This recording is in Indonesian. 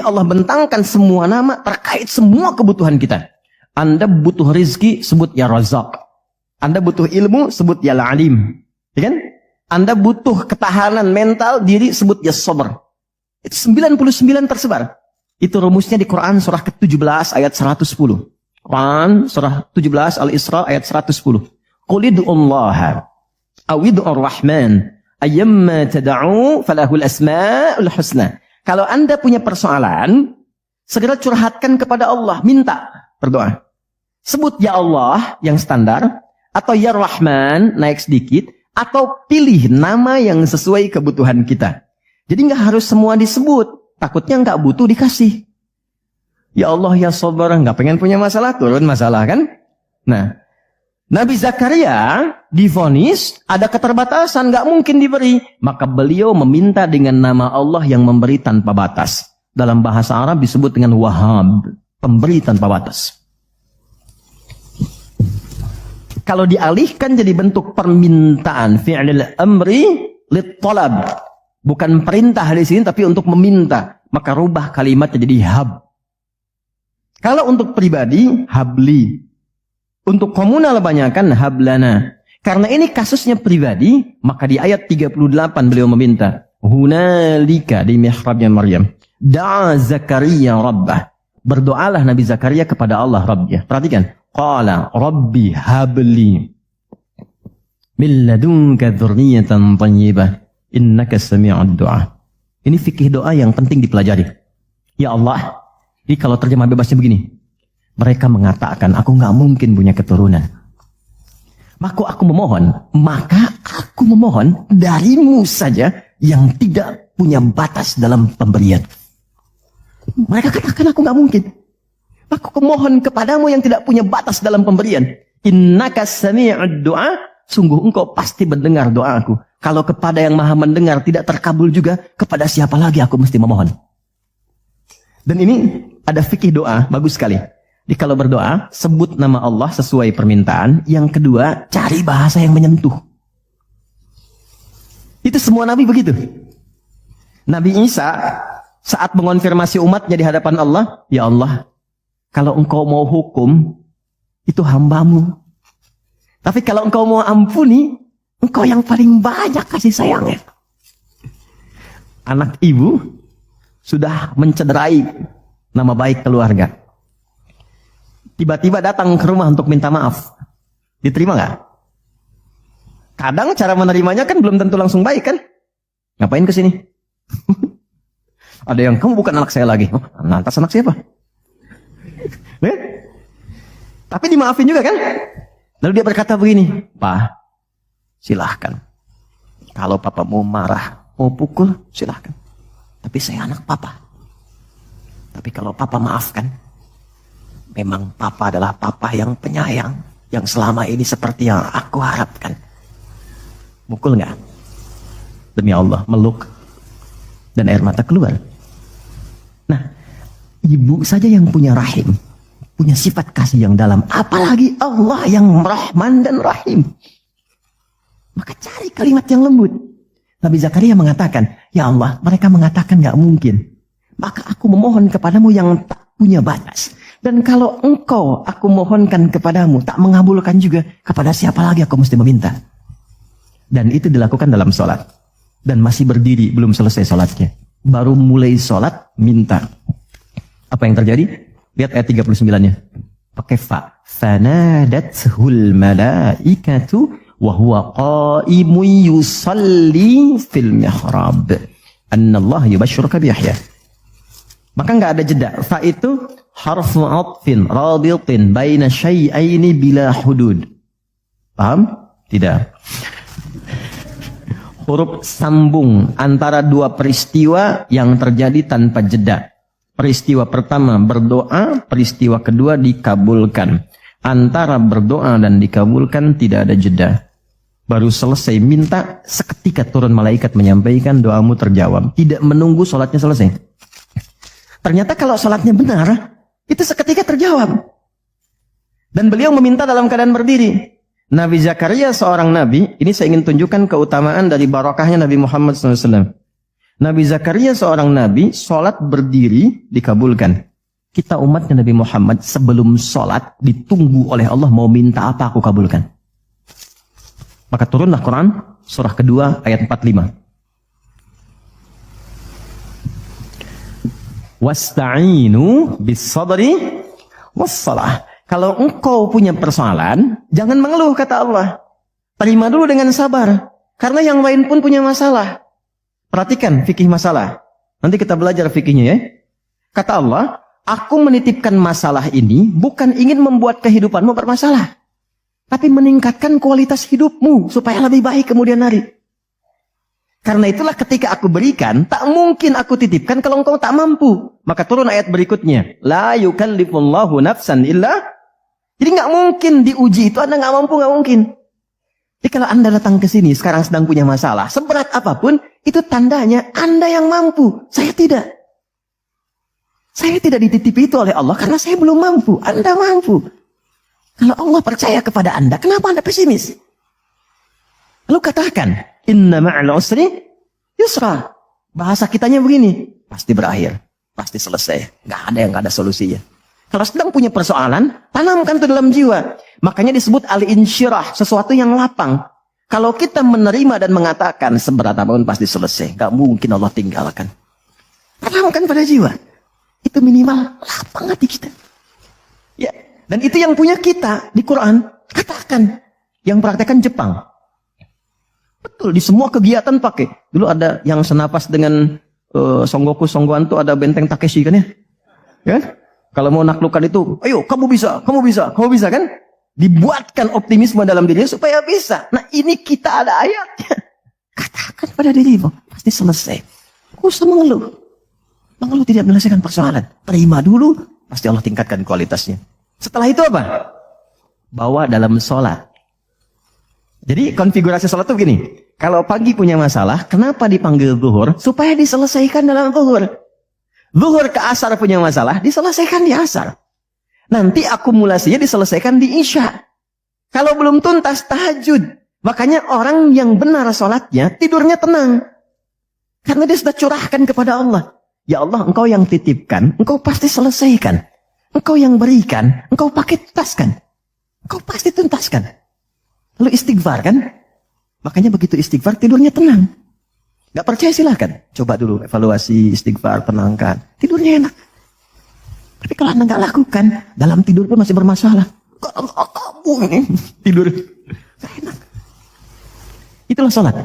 Allah bentangkan semua nama terkait semua kebutuhan kita. Anda butuh rizki, sebut ya Razak. Anda butuh ilmu, sebut ya Alim. Ya kan? Anda butuh ketahanan mental diri, sebut ya Sabar. Itu 99 tersebar. Itu rumusnya di Quran surah ke-17 ayat 110. Quran surah 17 Al-Isra ayat 110. Qul id'ullaha aw id'ur rahman ayyamma tad'u falahul asmaul husna. Kalau Anda punya persoalan, segera curhatkan kepada Allah, minta, berdoa. Sebut ya Allah yang standar, atau ya Rahman naik sedikit, atau pilih nama yang sesuai kebutuhan kita. Jadi nggak harus semua disebut, takutnya nggak butuh dikasih. Ya Allah ya Sabar, nggak pengen punya masalah, turun masalah kan? Nah, Nabi Zakaria divonis ada keterbatasan, nggak mungkin diberi. Maka beliau meminta dengan nama Allah yang memberi tanpa batas. Dalam bahasa Arab disebut dengan Wahhab, pemberi tanpa batas. Kalau dialihkan jadi bentuk permintaan, fi'lil amri lit talab, bukan perintah di sini tapi untuk meminta, maka rubah kalimatnya jadi hab. Kalau untuk pribadi, habli. Untuk komunal banyakkan hablana. Karena ini kasusnya pribadi, maka di ayat 38 beliau meminta, hunalika di mihrabnya Maryam, da'a Zakaria rabbah. Berdoalah Nabi Zakaria kepada Allah Rabbnya. Perhatikan, qala rabbi habli min ladunka dzurriyyatan thayyibah innaka sami'ud du'a. Ini fikih doa yang penting dipelajari. Ya Allah, ini kalau terjemah bebasnya begini. Mereka mengatakan aku nggak mungkin punya keturunan. Maka aku memohon darimu saja yang tidak punya batas dalam pemberian. Mereka katakan aku nggak mungkin. Aku mohon kepadamu yang tidak punya batas dalam pemberian. Innaka sami'ud du'a, sungguh engkau pasti mendengar doaku. Kalau kepada yang maha mendengar tidak terkabul juga, kepada siapa lagi aku mesti memohon? Dan ini ada fikih doa, bagus sekali. Jadi kalau berdoa, sebut nama Allah sesuai permintaan. Yang kedua, cari bahasa yang menyentuh. Itu semua Nabi begitu. Nabi Isa saat mengonfirmasi umatnya di hadapan Allah, ya Allah, kalau engkau mau hukum, itu hambamu. Tapi kalau engkau mau ampuni, engkau yang paling banyak kasih sayangnya. Anak ibu sudah mencederai nama baik keluarga. Tiba-tiba datang ke rumah untuk minta maaf. Diterima nggak? Kadang cara menerimanya kan belum tentu langsung baik kan? Ngapain ke sini? Ada yang, kamu bukan anak saya lagi. Oh, lantas anak siapa? Tapi dimaafin juga kan? Lalu dia berkata begini, Pak, silahkan. Kalau papa mau marah, mau pukul, silahkan. Tapi saya anak papa. Tapi kalau papa maafkan, memang papa adalah papa yang penyayang, yang selama ini seperti yang aku harapkan. Mukul nggak? Demi Allah, meluk. Dan air mata keluar. Nah, ibu saja yang punya rahim, punya sifat kasih yang dalam, apalagi Allah yang Rahman dan Rahim. Maka cari kalimat yang lembut. Nabi Zakaria mengatakan, ya Allah, mereka mengatakan nggak mungkin. Maka aku memohon kepadamu yang tak punya batas. Dan kalau engkau aku mohonkan kepadamu tak mengabulkan juga, kepada siapa lagi aku mesti meminta? Dan itu dilakukan dalam sholat. Dan masih berdiri, belum selesai sholatnya. Baru mulai sholat, minta. Apa yang terjadi? Lihat ayat 39-nya. Pakai fa. Fanadathul malaikatu wa huwa qaimun yusalli fil mihrab. Annallah yubashshiruka bi Yahya. Maka nggak ada jeda. Fa itu harfu atfin raditin baina syai'aini bila hudud. Paham? Tidak. Huruf sambung antara dua peristiwa yang terjadi tanpa jeda. Peristiwa pertama berdoa, peristiwa kedua dikabulkan. Antara berdoa dan dikabulkan tidak ada jeda. Baru selesai minta, seketika turun malaikat menyampaikan doamu terjawab. Tidak menunggu sholatnya selesai. Ternyata kalau sholatnya benar, itu seketika terjawab. Dan beliau meminta dalam keadaan berdiri. Nabi Zakaria seorang nabi, ini saya ingin tunjukkan keutamaan dari barakahnya Nabi Muhammad SAW. Nabi Zakaria seorang nabi, sholat berdiri dikabulkan. Kita umatnya Nabi Muhammad sebelum sholat ditunggu oleh Allah mau minta apa aku kabulkan. Maka turunlah Quran surah kedua ayat 45. Wasta'inu bis-sabri was-salah. Kalau engkau punya persoalan, jangan mengeluh kata Allah. Terima dulu dengan sabar. Karena yang lain pun punya masalah. Perhatikan fikih masalah. Nanti kita belajar fikihnya ya. Kata Allah, aku menitipkan masalah ini bukan ingin membuat kehidupanmu bermasalah. Tapi meningkatkan kualitas hidupmu supaya lebih baik kemudian hari. Karena itulah ketika aku berikan, tak mungkin aku titipkan kalau engkau tak mampu. Maka turun ayat berikutnya. La yukallifullahu nafsan illa. Jadi nggak mungkin diuji itu Anda nggak mampu, nggak mungkin. Jadi kalau Anda datang ke sini sekarang sedang punya masalah, seberat apapun, itu tandanya Anda yang mampu. Saya tidak. Saya tidak dititipi itu oleh Allah karena saya belum mampu. Anda mampu. Kalau Allah percaya kepada Anda, kenapa Anda pesimis? Lalu katakan, inna ma'al usri yusra. Bahasa kitanya begini, pasti berakhir, pasti selesai. Nggak ada yang nggak ada solusinya. Kalau sedang punya persoalan, tanamkan itu dalam jiwa. Makanya disebut al-insyirah, sesuatu yang lapang. Kalau kita menerima dan mengatakan seberat apapun pasti selesai, nggak mungkin Allah tinggalkan. Tanamkan pada jiwa. Itu minimal lapang hati kita. Ya, dan itu yang punya kita di Quran. Katakan, yang praktekkan Jepang. Betul, di semua kegiatan pakai. Dulu ada yang senapas dengan Songgoku Songgoan tuh ada benteng Takeshi kan ya? Ya? Kalau mau naklukkan itu, ayo kamu bisa, kamu bisa, kamu bisa kan? Dibuatkan optimisme dalam dirinya supaya bisa. Nah ini kita ada ayatnya. Katakan pada dirimu, pasti selesai. Gak usah mengeluh. Mengeluh tidak menyelesaikan persoalan. Terima dulu, pasti Allah tingkatkan kualitasnya. Setelah itu apa? Bawa dalam sholat. Jadi konfigurasi sholat itu begini. Kalau pagi punya masalah, kenapa dipanggil zuhur? Supaya diselesaikan dalam zuhur. Zuhur ke asar punya masalah, diselesaikan di asar. Nanti akumulasinya diselesaikan di isya. Kalau belum tuntas, tahajud. Makanya orang yang benar sholatnya, tidurnya tenang. Karena dia sudah curahkan kepada Allah. Ya Allah, engkau yang titipkan, engkau pasti selesaikan. Engkau yang berikan, engkau pakai tuntaskan. Engkau pasti tuntaskan. Lalu istighfar kan? Makanya begitu istighfar, tidurnya tenang. Gak percaya silahkan. Coba dulu evaluasi istighfar, tenangkan. Tidurnya enak. Tapi kalau Anda gak lakukan, dalam tidur pun masih bermasalah. Kamu ini tidur. Gak enak. Itulah sholat.